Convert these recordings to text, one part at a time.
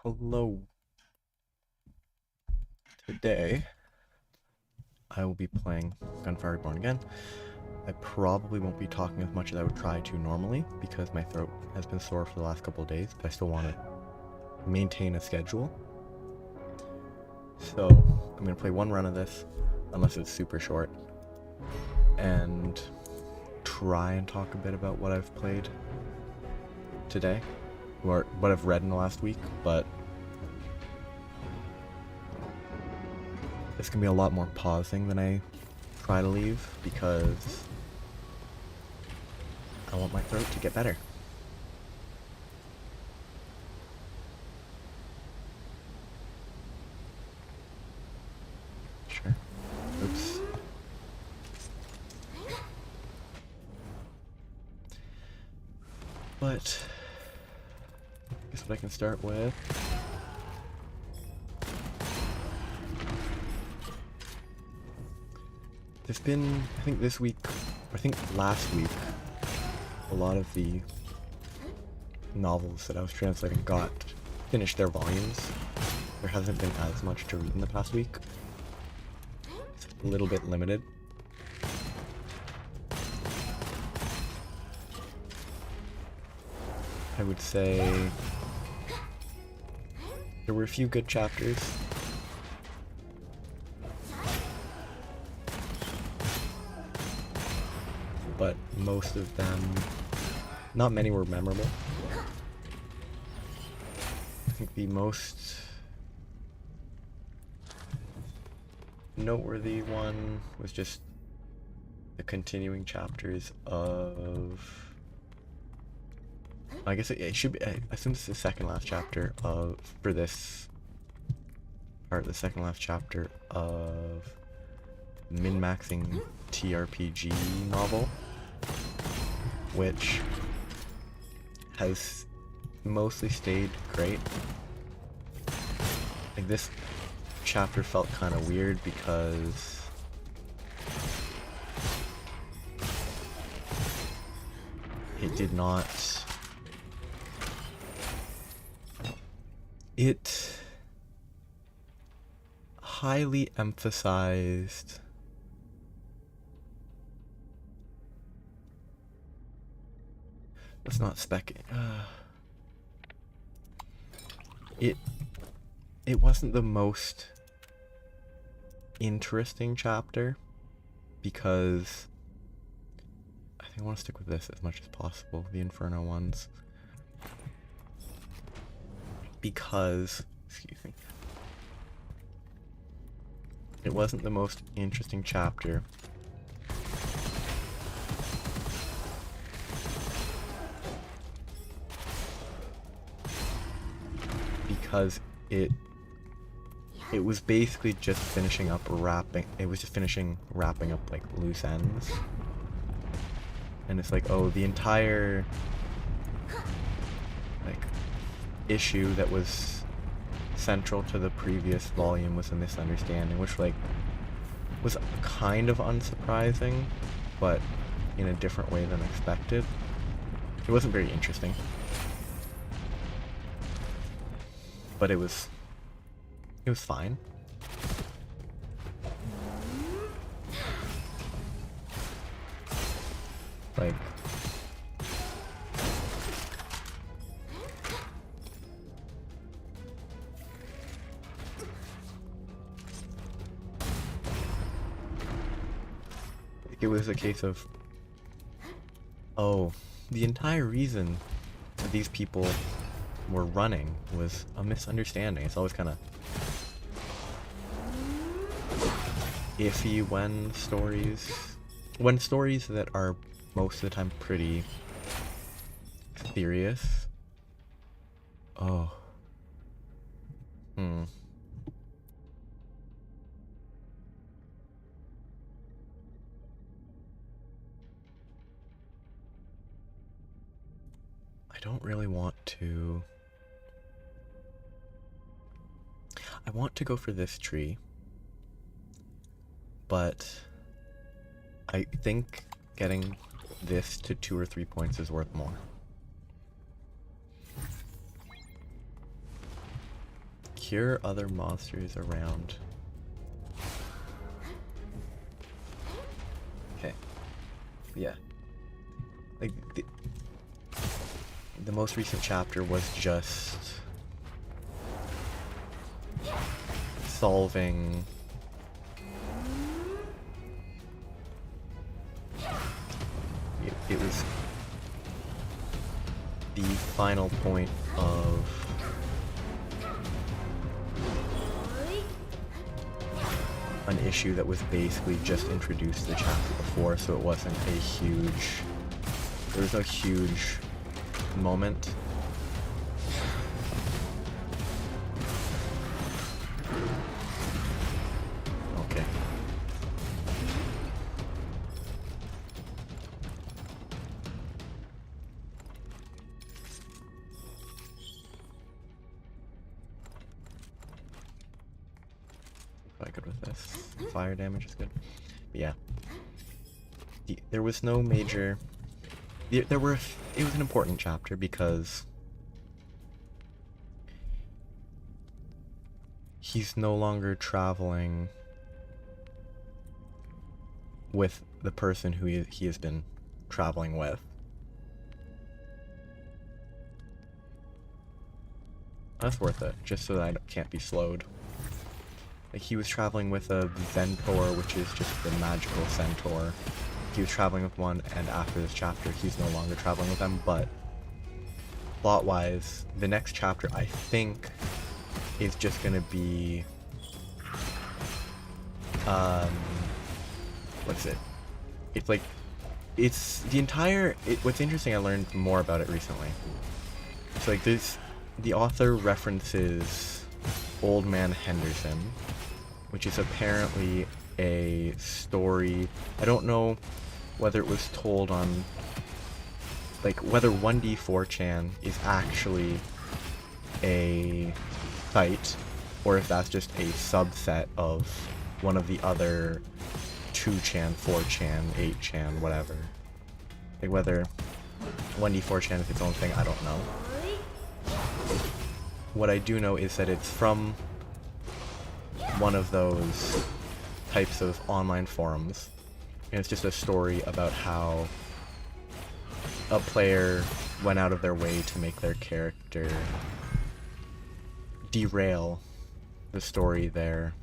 Hello. Today, I will be playing Gunfire Reborn again. I probably won't be talking as much as I would try to normally because my throat has been sore for the last couple of days, but I still want to maintain a schedule. So, I'm going to play one run of this, unless it's super short, and try and talk a bit about what I've played today, or what I've read in the last week, but it's going to be a lot more pausing than I try to leave because I want my throat to get better. Sure. Oops. But I guess what I can start with. There's been, I think this week, I think last week, a lot of the novels that I was translating finished their volumes. There hasn't been as much to read in the past week. It's a little bit limited. I would say there were a few good chapters. But most of them, not many were memorable. I think the most noteworthy one was just the continuing chapters of, I guess it should be, I assume it's the second last chapter for this part, the second last chapter of min-maxing TRPG novel, which has mostly stayed great. Like, this chapter felt kind of weird because it did not... It highly emphasized let's not spec it wasn't the most interesting chapter because I think I want to stick with this as much as possible, the Inferno ones, because, excuse me, it wasn't the most interesting chapter because it was basically just finishing up wrapping up like loose ends. And it's like, oh, the entire like issue that was central to the previous volume was a misunderstanding, which like was kind of unsurprising, but in a different way than expected. It wasn't very interesting, but it was fine. Like, it was a case of, oh, the entire reason that these people were running was a misunderstanding. It's always kind of iffy when stories that are most of the time pretty serious. Oh. I don't really want to... I want to go for this tree, but I think getting this to 2 or 3 points is worth more. hear other monsters around. Okay. Yeah. Like, the most recent chapter was just solving it was the final point of an issue that was basically just introduced the chapter before, so it wasn't a huge, there was no huge moment. Okay. Quite good with this. Fire damage is good. But yeah. There was no major... It was an important chapter because he's no longer traveling with the person who he has been traveling with. That's worth it, just so that I can't be slowed. Like, he was traveling with a Centaur, which is just the magical centaur. He was traveling with one, and after this chapter, he's no longer traveling with them, but plot-wise, the next chapter, I think, is just gonna be, what's it? It's like, it's the entire, what's interesting, I learned more about it recently. So, like, the author references Old Man Henderson, which is apparently a story. I don't know whether it was told on, like, whether 1D4chan is actually a site, or if that's just a subset of one of the other 2chan, 4chan, 8chan, whatever. Like, whether 1D4chan is its own thing, I don't know. What I do know is that it's from one of those types of online forums, and it's just a story about how a player went out of their way to make their character derail the story their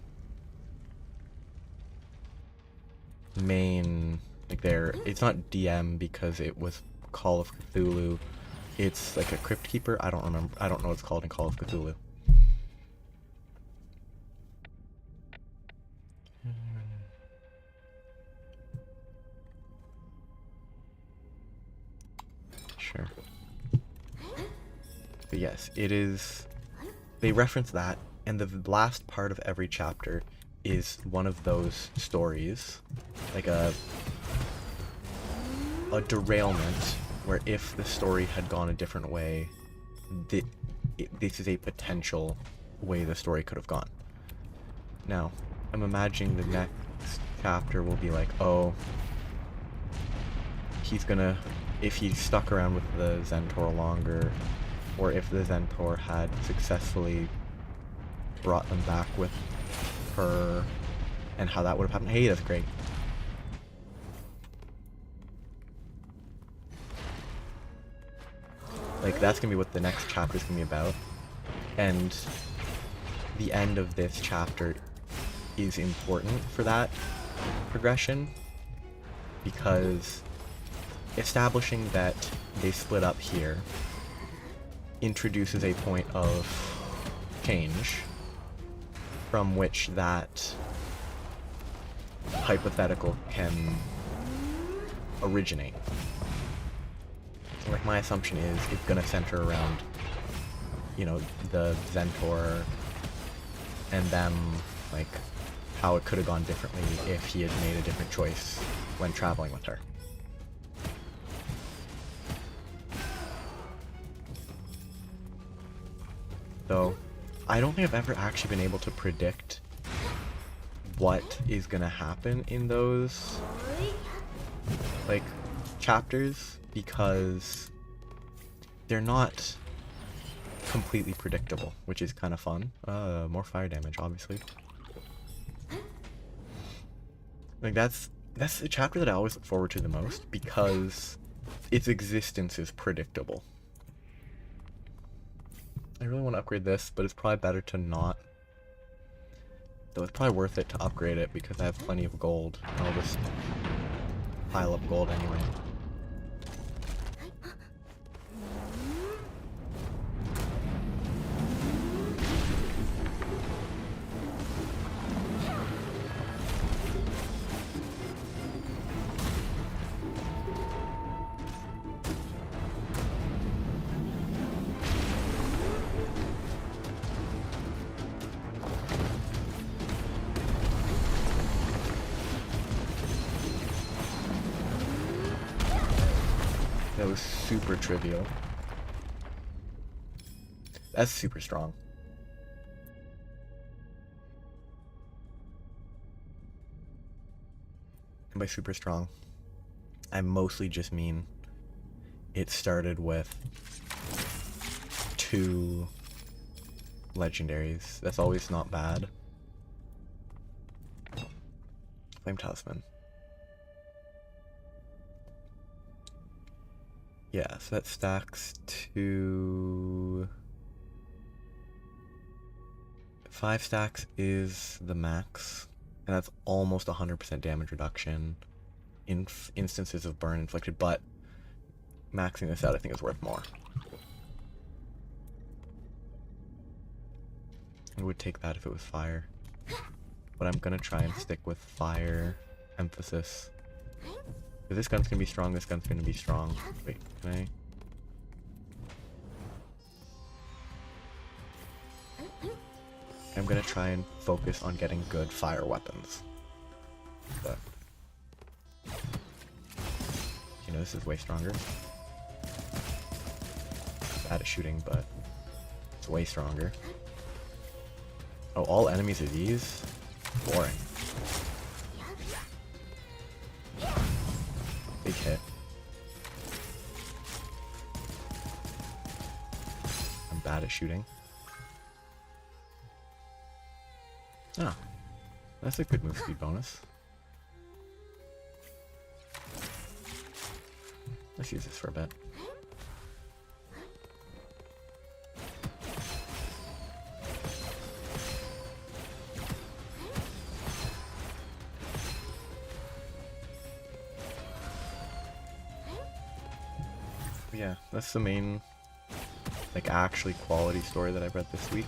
main, like, it's not DM because it was Call of Cthulhu, it's like a Crypt Keeper, I don't know what it's called in Call of Cthulhu. Sure. But yes, it is, they reference that, and the last part of every chapter is one of those stories, like a derailment, where if the story had gone a different way, this is a potential way the story could have gone. Now, I'm imagining the next chapter will be like, oh, he's gonna, if he stuck around with the Centaur longer, or if the Centaur had successfully brought them back with her, and how that would have happened. Hey, that's great. Like, that's gonna be what the next chapter is gonna be about. And the end of this chapter is important for that progression, because establishing that they split up here introduces a point of change from which that hypothetical can originate. Like, my assumption is it's gonna center around, you know, the Centaur and them, like, how it could have gone differently if he had made a different choice when traveling with her. So, I don't think I've ever actually been able to predict what is gonna happen in those, like, chapters, because they're not completely predictable, which is kind of fun. More fire damage, obviously. Like that's the chapter that I always look forward to the most because its existence is predictable. I really want to upgrade this, but it's probably better to not. Though it's probably worth it to upgrade it because I have plenty of gold. And I'll just pile up gold anyway. That was super trivial. That's super strong. And by super strong, I mostly just mean it started with 2 legendaries. That's always not bad. Flame Talisman. Yeah, so that stacks to 5 stacks is the max, and that's almost 100% damage reduction in instances of burn inflicted, but maxing this out I think is worth more. I would take that if it was fire, but I'm gonna try and stick with fire emphasis. If this gun's gonna be strong, this gun's gonna be strong. Wait, can I? I'm gonna try and focus on getting good fire weapons. But, you know, this is way stronger. Bad at shooting, but it's way stronger. Oh, all enemies are these? Boring. Big hit. I'm bad at shooting. Ah, that's a good move speed bonus. Let's use this for a bit. Yeah, that's the main, like, actually quality story that I read this week.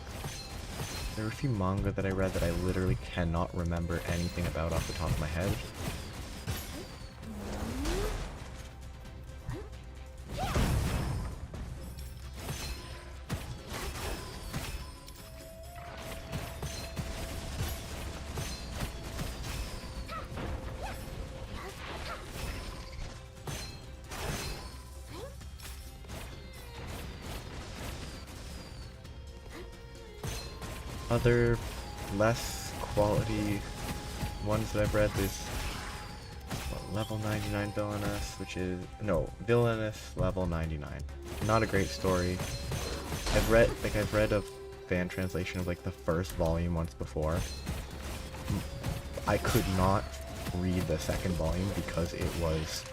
There were a few manga that I read that I literally cannot remember anything about off the top of my head. Other less quality ones that I've read, there's what, level 99 Villainous, which is, no, Villainous level 99. Not a great story. I've read a fan translation of like the first volume once before. I could not read the second volume because it was,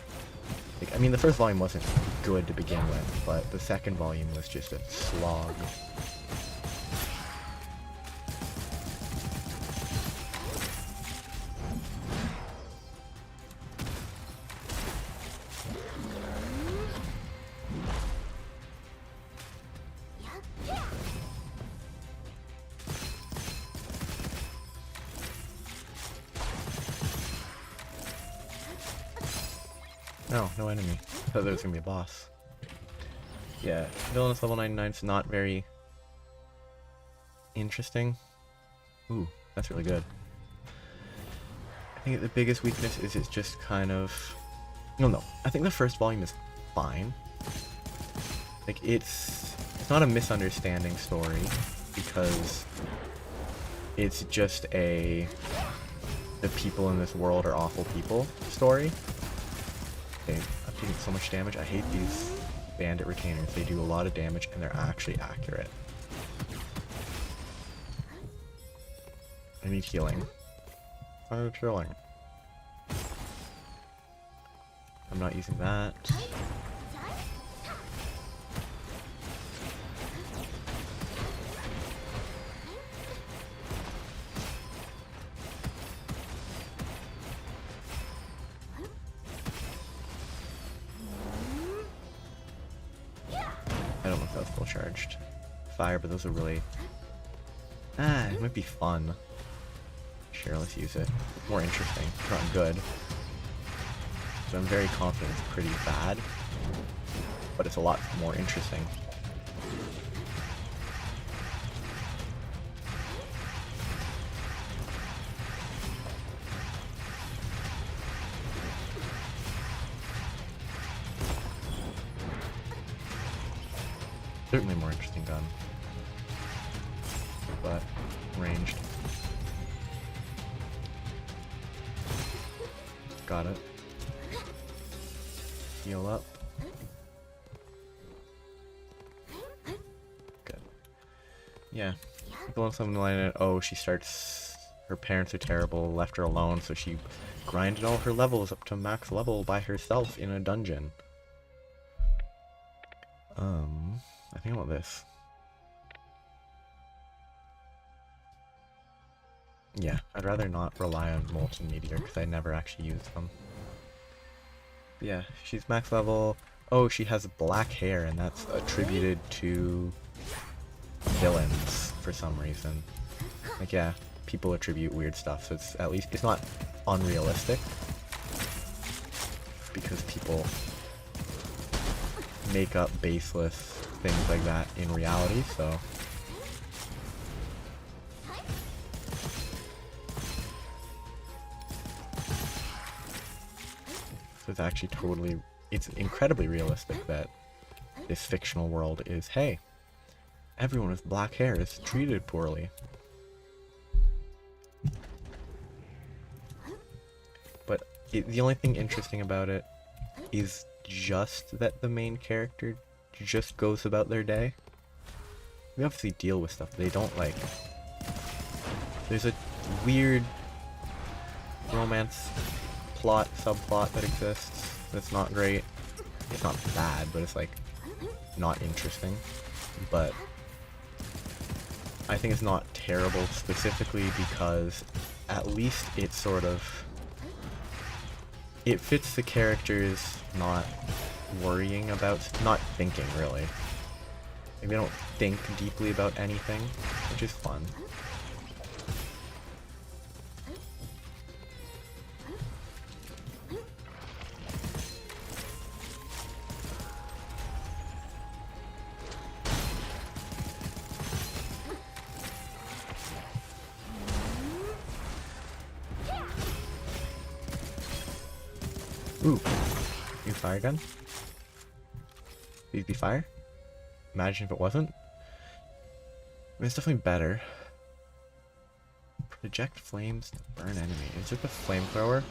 like, I mean the first volume wasn't good to begin with, but the second volume was just a slog. No, no enemy. I thought there was gonna be a boss. Yeah, Villainous level 99 is not very interesting. Ooh, that's really good. I think the biggest weakness is it's just kind of... No, I think the first volume is fine. Like, it's not a misunderstanding story, because it's just a the people in this world are awful people story. Okay, I'm taking so much damage. I hate these. bandit retainers. They do a lot of damage and they're actually accurate. I need healing. I need healing. I'm not using that. I don't know if that's full charged. Fire, but those are really... it might be fun. Sure, let's use it. More interesting. It's not good. So I'm very confident it's pretty bad. But it's a lot more interesting. Certainly more interesting gun. But ranged. Got it. Heal up. Good. Yeah. Below something like it. Oh, she starts. Her parents are terrible, left her alone, so she grinded all her levels up to max level by herself in a dungeon. I think I want this. Yeah, I'd rather not rely on Molten Meteor because I never actually use them. But yeah, she's max level. Oh, she has black hair, and that's attributed to villains for some reason. Like, yeah, people attribute weird stuff, so it's at least, it's not unrealistic. Because people make up baseless things like that in reality, so... So it's actually totally... It's incredibly realistic that this fictional world is, hey, everyone with black hair is treated poorly. But the only thing interesting about it is just that the main character just goes about their day. We obviously deal with stuff, but they don't, like... There's a weird romance plot, subplot that exists that's not great. It's not bad, but it's, like, not interesting. But I think it's not terrible specifically because at least it sort of... It fits the characters not worrying about, not thinking really. Like, they don't think deeply about anything, which is fun. Ooh, new fire gun? Please be fire? Imagine if it wasn't. I mean, it's definitely better. Project flames to burn enemy. Is it the flamethrower?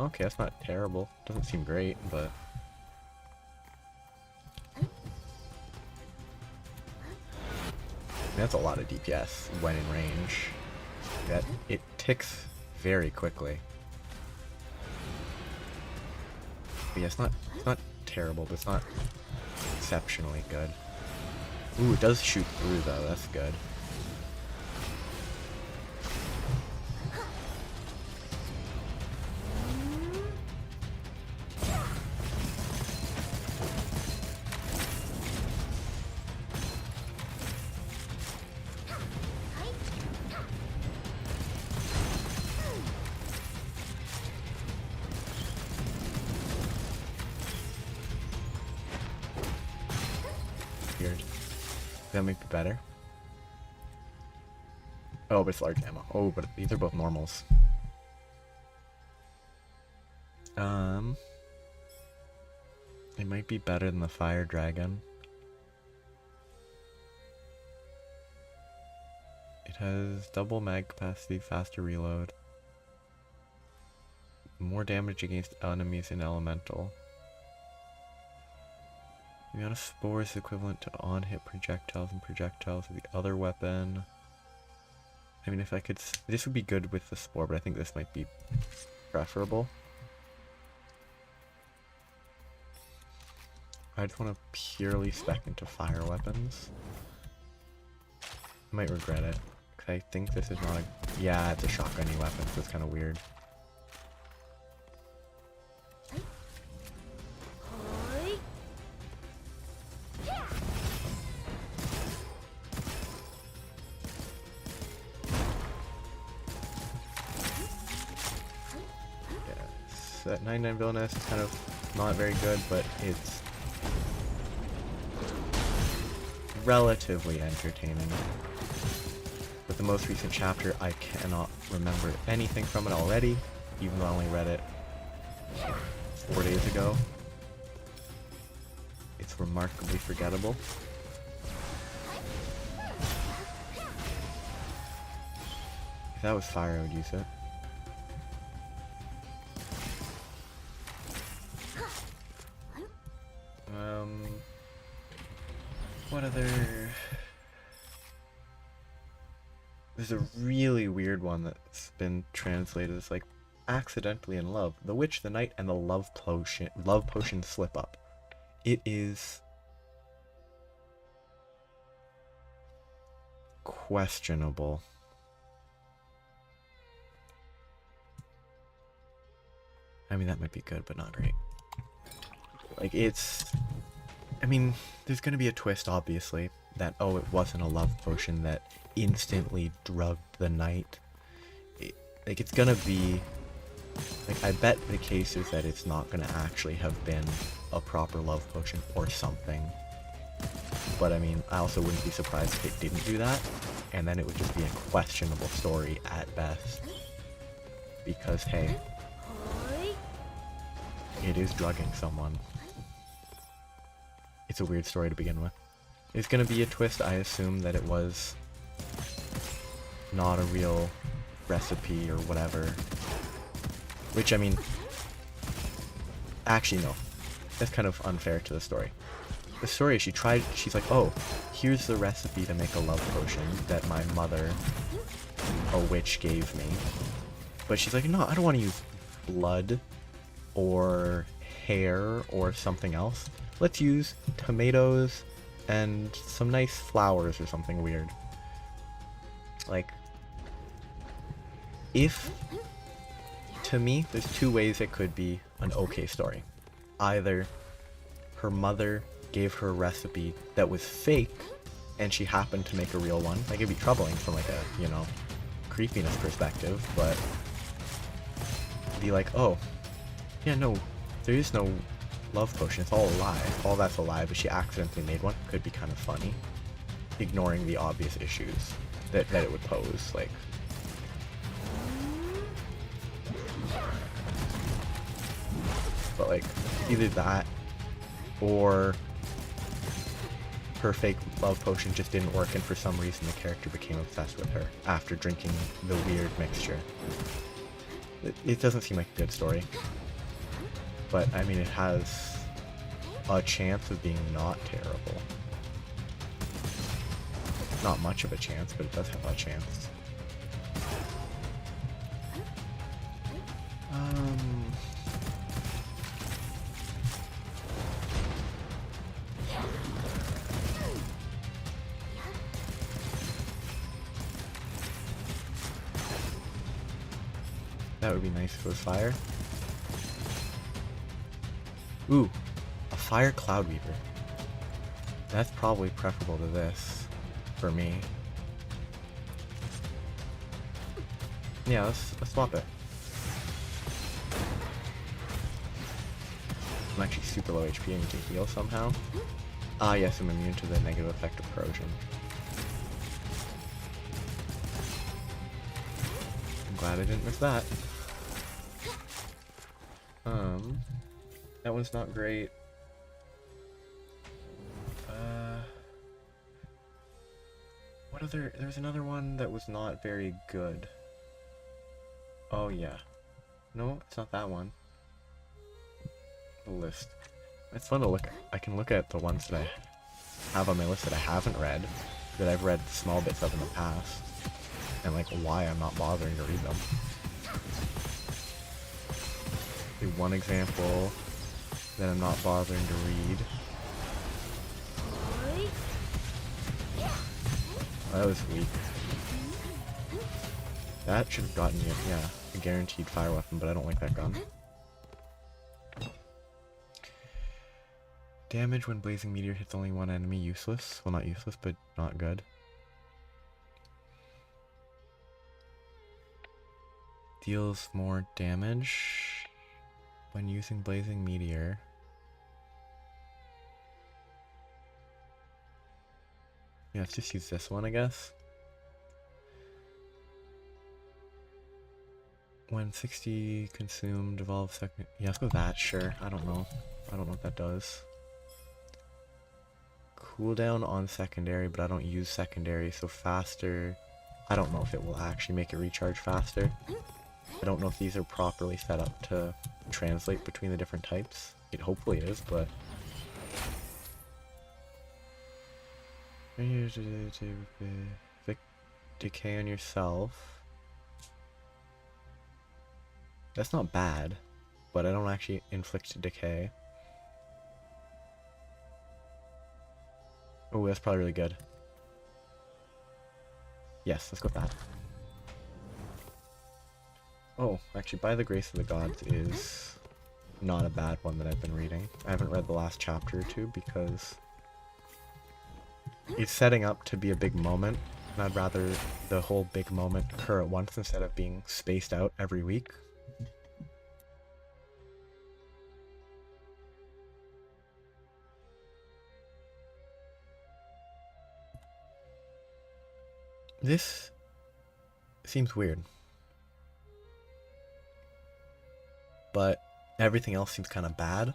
Okay, that's not terrible. Doesn't seem great, but... That's a lot of DPS when in range. That it ticks very quickly. But yeah, it's not terrible, but it's not exceptionally good. Ooh, it does shoot through though, that's good. Weird. That might be better. Oh, but it's large ammo. Oh, but these are both normals. It might be better than the fire dragon. It has double mag capacity, faster reload, more damage against enemies in elemental. The amount of spore is equivalent to on-hit projectiles and projectiles of the other weapon. I mean, if I could... This would be good with the spore, but I think this might be preferable. I just want to purely spec into fire weapons. I might regret it, because I think this is not a... Yeah, it's a shotgun-y weapon, so it's kind of weird. That 99 villainess is kind of not very good, but it's relatively entertaining. With the most recent chapter, I cannot remember anything from it already, even though I only read it 4 days ago. It's remarkably forgettable. If that was fire, I would use it. What other... There's a really weird one that's been translated as like accidentally in love. The Witch, the Knight, and the Love Potion Slip Up. It is questionable. I mean, that might be good, but not great. Like, it's... I mean, there's gonna be a twist, obviously, that, oh, it wasn't a love potion that instantly drugged the knight. Like, it's gonna be... Like, I bet the case is that it's not gonna actually have been a proper love potion or something. But, I mean, I also wouldn't be surprised if it didn't do that, and then it would just be a questionable story at best. Because, hey, it is drugging someone. It's a weird story to begin with. There's gonna be a twist, I assume, that it was not a real recipe or whatever. Which, I mean... Actually, no. That's kind of unfair to the story. The story is she's like, oh, here's the recipe to make a love potion that my mother, a witch, gave me. But she's like, no, I don't want to use blood or hair or something else. Let's use tomatoes and some nice flowers or something weird. Like, if, to me, there's two ways it could be an okay story. Either her mother gave her a recipe that was fake and she happened to make a real one. Like, it'd be troubling from like a, you know, creepiness perspective, but be like, oh, yeah, no, there is no love potion, it's all a lie. All that's a lie, but she accidentally made one. Could be kind of funny, ignoring the obvious issues that it would pose. Like, but like, either that or her fake love potion just didn't work, and for some reason the character became obsessed with her after drinking the weird mixture. It doesn't seem like a good story. But, I mean, it has a chance of being not terrible. Not much of a chance, but it does have a chance. That would be nice if it was fire. Ooh, a fire cloud weaver. That's probably preferable to this, for me. Yeah, let's swap it. I'm actually super low HP. I need to heal somehow. Ah, yes, I'm immune to the negative effect of corrosion. I'm glad I didn't miss that. That one's not great. What other... There's another one that was not very good. Oh, yeah. No, it's not that one. The list. It's fun to look at. I can look at the ones that I have on my list that I haven't read, that I've read small bits of in the past, and like why I'm not bothering to read them. Do one example that I'm not bothering to read. Oh, that was weak. That should have gotten you, yeah, a guaranteed fire weapon, but I don't like that gun. Damage when blazing meteor hits only one enemy, useless. Well, not useless, but not good. Deals more damage when using blazing meteor. Yeah, let's just use this one, I guess. When 60 consumed, evolve second. Yeah, let's go with that, sure. I don't know. I don't know what that does. Cooldown on secondary, but I don't use secondary, so faster. I don't know if it will actually make it recharge faster. I don't know if these are properly set up to translate between the different types. Hopefully it is, but... Decay on yourself. That's not bad, but I don't actually inflict decay. Oh, that's probably really good. Yes, let's go with that. Oh, actually, By the Grace of the Gods is not a bad one that I've been reading. I haven't read the last chapter or two because it's setting up to be a big moment, and I'd rather the whole big moment occur at once instead of being spaced out every week. This seems weird, but everything else seems kind of bad.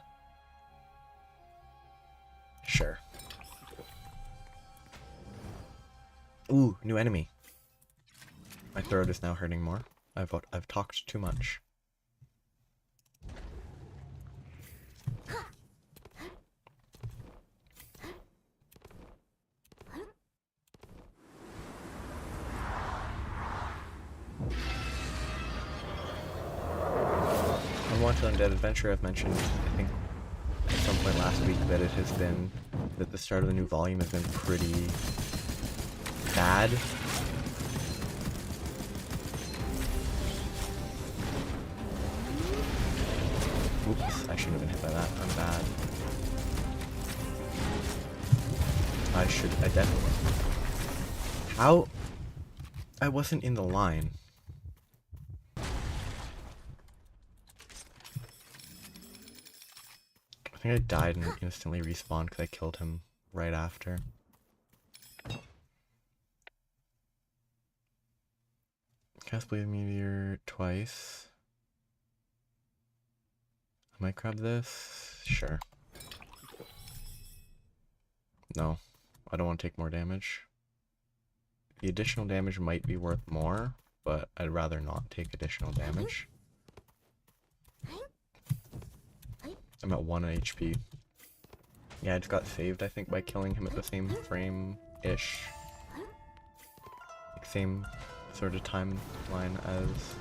Sure. Ooh, new enemy. My throat is now hurting more. I've talked too much. Unwanted Undead Adventure, I've mentioned, I think, at some point last week that it has been, that the start of the new volume has been pretty bad. Oops, I shouldn't have been hit by that. I'm bad. I definitely... How? I wasn't in the line. I think I died and instantly respawned because I killed him right after. Cast Blade Meteor twice. I might grab this. Sure. No, I don't want to take more damage. The additional damage might be worth more, but I'd rather not take additional damage. I'm at 1 HP. Yeah, I just got saved, I think, by killing him at the same frame-ish. Like, same sort of timeline as...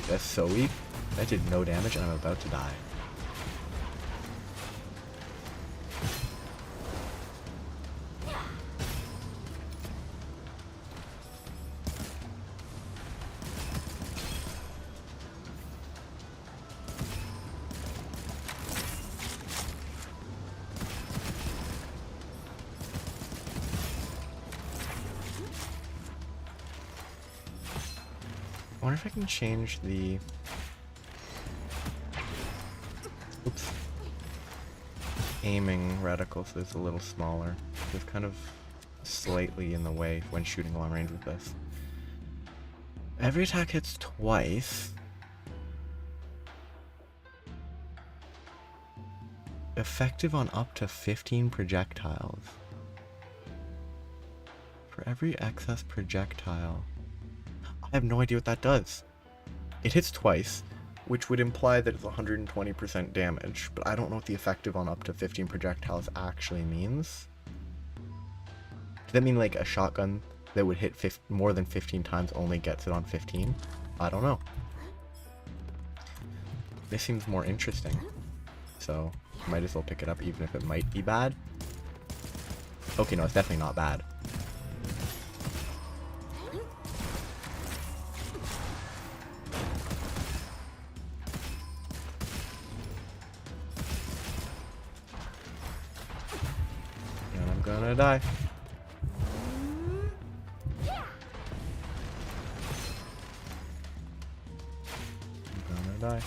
That's so weak. That did no damage and I'm about to die. I wonder if I can change the... Oops. Aiming reticle so it's a little smaller. It's kind of slightly in the way when shooting long range with this. Every attack hits twice. Effective on up to 15 projectiles. For every excess projectile... I have no idea what that does. It hits twice. which would imply that it's 120% damage, but I don't know what the effective on up to 15 projectiles actually means. Does that mean like a shotgun that would hit more than 15 times only gets it on 15? I don't know. This seems more interesting, so might as well pick it up even if it might be bad. Okay, no, it's definitely not bad. And I'm gonna die. I'm gonna die.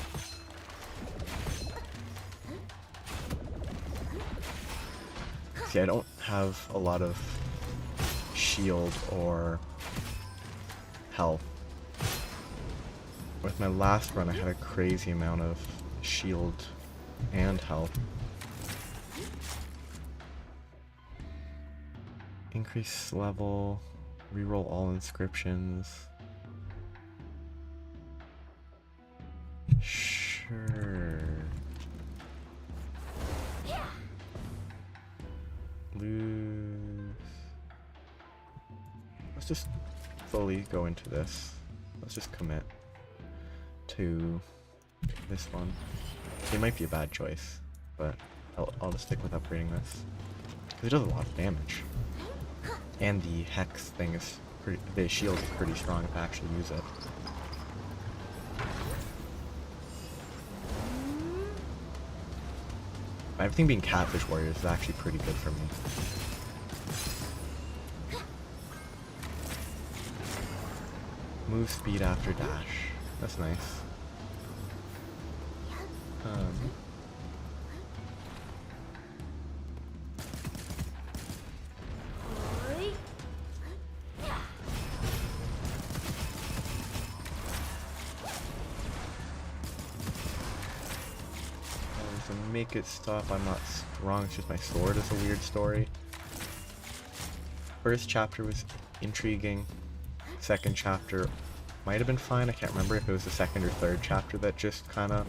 See, I don't have a lot of shield or health. With my last run, I had a crazy amount of shield and health. Increase level, reroll all inscriptions. Sure. Lose. Let's just slowly go into this. Let's just commit to this one. It might be a bad choice, but I'll just stick with upgrading this. Because it does a lot of damage. And the hex thing is pretty, the shield is pretty strong if I actually use it. Everything being catfish warriors is actually pretty good for me. Move speed after dash. That's nice. To make it stop, I'm not strong, it's just my sword is a weird story. First chapter was intriguing. Second chapter might have been fine. I can't remember if it was the second or third chapter that just kind of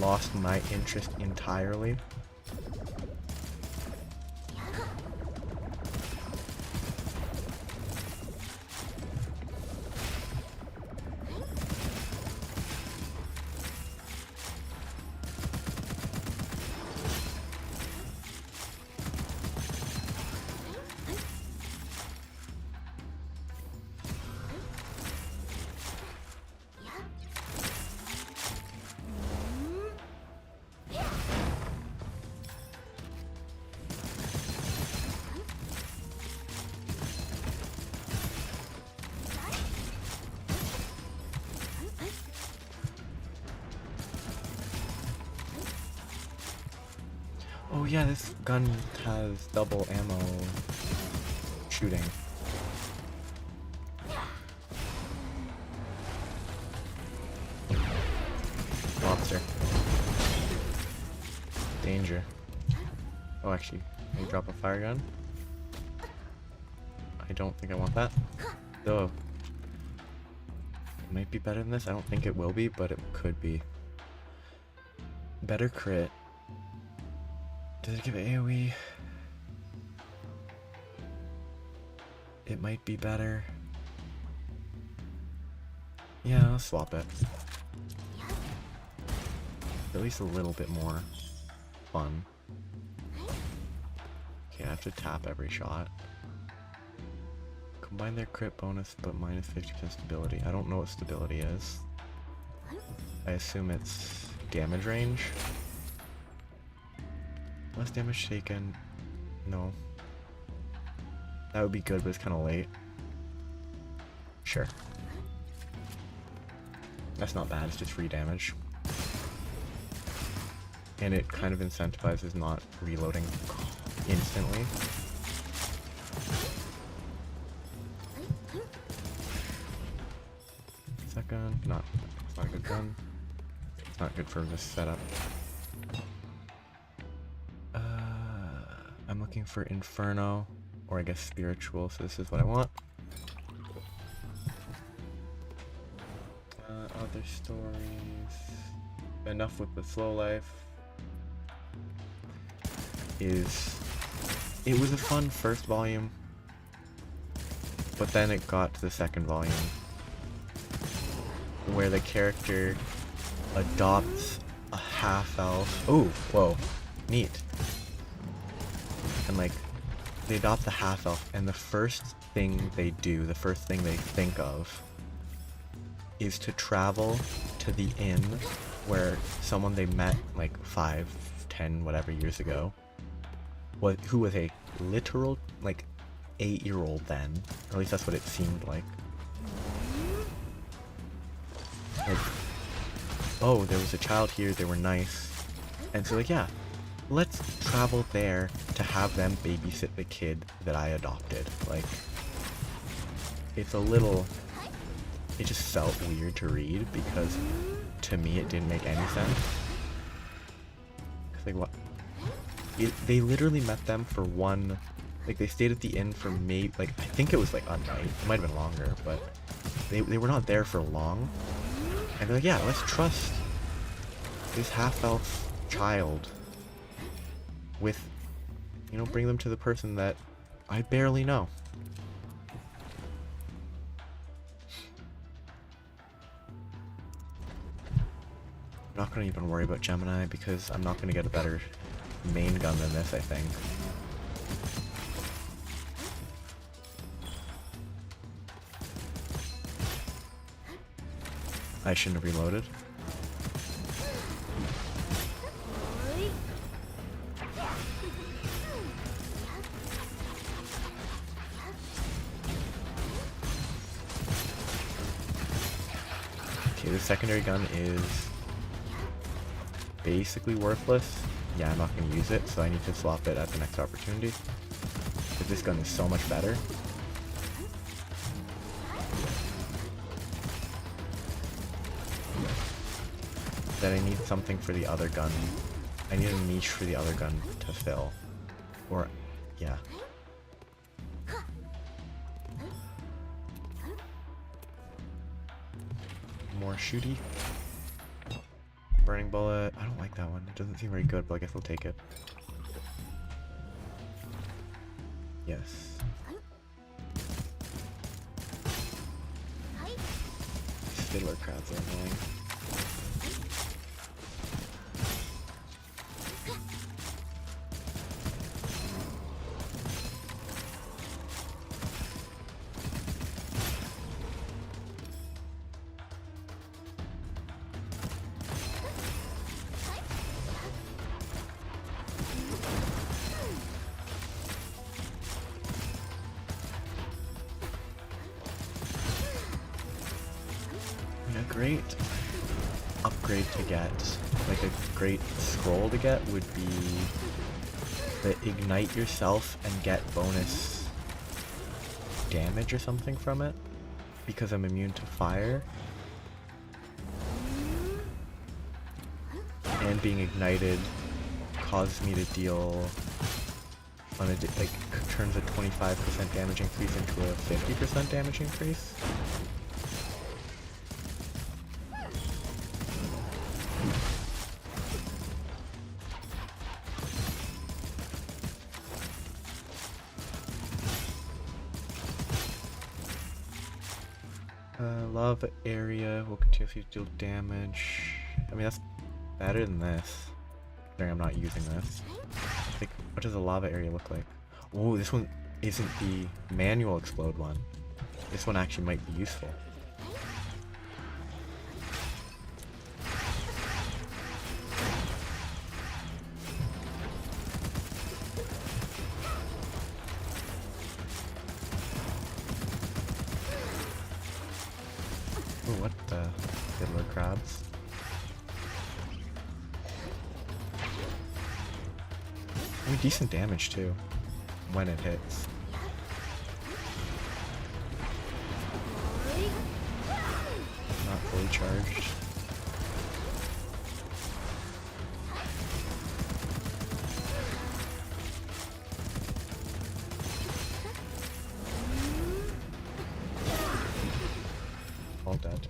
lost my interest entirely. Oh yeah, this gun has double ammo shooting. Lobster. Danger. Oh, actually, can you drop a fire gun? I don't think I want that. Though, it might be better than this. I don't think it will be, but it could be. Better crit. Does it give AoE? It might be better. Yeah, I'll swap it. At least a little bit more fun. Okay, I have to tap every shot. Combine their crit bonus but minus 50% stability. I don't know what stability is. I assume it's damage range. Less damage taken. No. That would be good, but it's kind of late. Sure. That's not bad, it's just free damage. And it kind of incentivizes not reloading instantly. Second, it's not a good gun. It's not good for this setup. I'm looking for Inferno, or I guess Spiritual, so this is what I want. Other other stories. Enough with the slow life. It was a fun first volume, but then it got to the second volume where the character adopts a half-elf. Oh, whoa, neat. And like, they adopt the half-elf, and the first thing they do, the first thing they think of, is to travel to the inn where someone they met like 5, 10, whatever years ago, who was a literal, like, 8-year-old then. Or at least that's what it seemed like. Like, oh, there was a child here, they were nice. And so like, yeah, let's travel there to have them babysit the kid that I adopted. Like, it's a little, it just felt weird to read because to me it didn't make any sense. Cause like what? They literally met them for one, like they stayed at the inn for maybe, like I think it was like a night, it might have been longer, but they were not there for long. And they're like, yeah, let's trust this half-elf child with, you know, bring them to the person that I barely know. I'm not gonna even worry about Gemini because I'm not gonna get a better main gun than this, I think. I shouldn't have reloaded. Okay, the secondary gun is basically worthless. Yeah, I'm not going to use it, so I need to swap it at the next opportunity. But this gun is so much better. That I need something for the other gun. I need a niche for the other gun to fill. Or, yeah. More shooty. Burning bullet. I don't like that one. It doesn't seem very good, but I guess I'll take it. Yes. Fiddler crabs are annoying. Great upgrade to get, like a great scroll to get, would be the ignite yourself and get bonus damage or something from it, because I'm immune to fire. And being ignited causes me to deal on a, like, turns a 25% damage increase into a 50% damage increase. Lava area will continuously deal damage. I mean, that's better than this. I'm not using this. Like, what does a lava area look like? Oh, this one isn't the manual explode one. This one actually might be useful. Oh, what the fiddler crabs? I mean, decent damage too, when it hits. Not fully charged. All dead.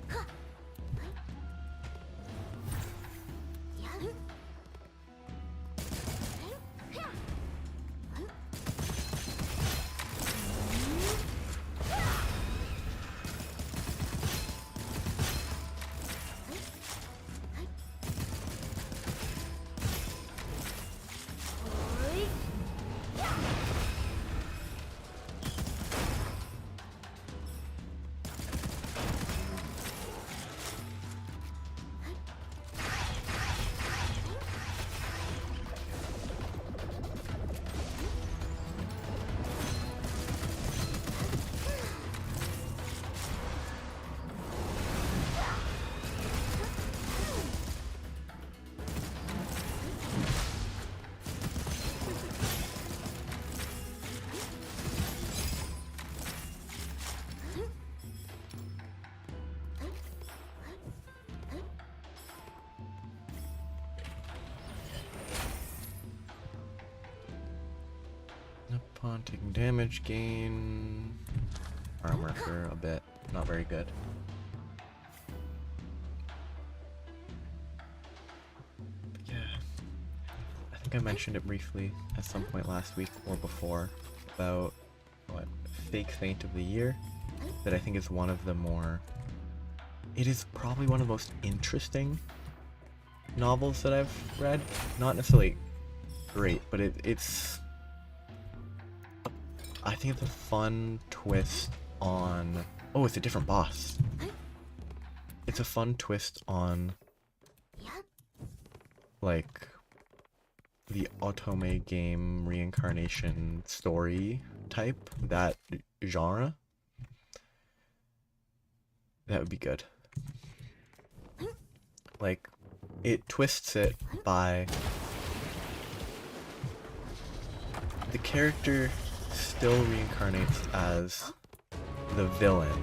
upon taking damage, gain armor for a bit. Not very good. But yeah, I think I mentioned it briefly at some point last week or before about what Fake Feint of the Year, that I think is one of the more... It is probably one of the most interesting novels that I've read. Not necessarily great, but it's... I think it's a fun twist on... Oh, it's a different boss. It's a fun twist on... like... the otome game reincarnation story type, that genre. That would be good. Like, it twists it by... the character still reincarnates as the villain.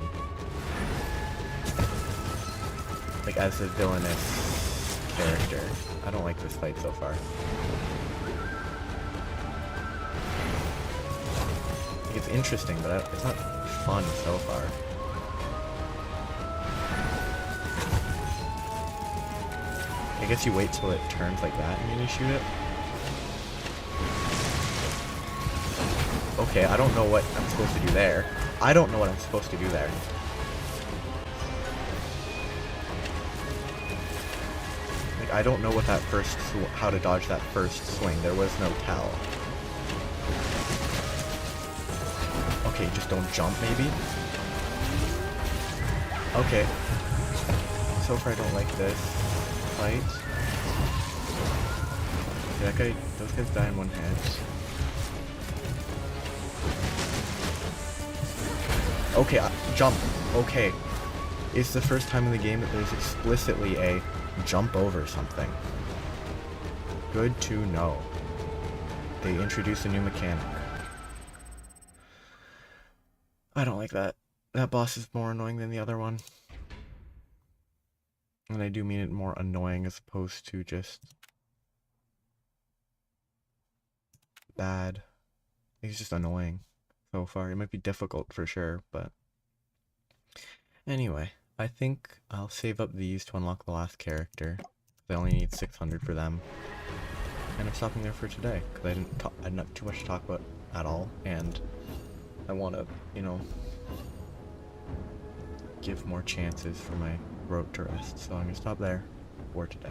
Like, as the villainous character. I don't like this fight so far. Like, it's interesting, but it's not fun so far. I guess you wait till it turns like that and then you shoot it. Okay, I don't know what I'm supposed to do there. I don't know what I'm supposed to do there. Like, I don't know what that first how to dodge that first swing. There was no tell. Okay, just don't jump maybe? Okay. So far I don't like this fight. Yeah, that guy, those guys die in one hit. Okay, jump. Okay. It's the first time in the game that there's explicitly a jump over something. Good to know. They introduced a new mechanic. I don't like that. That boss is more annoying than the other one. And I do mean it more annoying as opposed to just bad. He's just annoying so far. It might be difficult for sure, but anyway, I think I'll save up these to unlock the last character. I only need 600 for them. And I'm stopping there for today because I didn't have too much to talk about at all, and I want to, you know, give more chances for my road to rest. So I'm gonna stop there for today.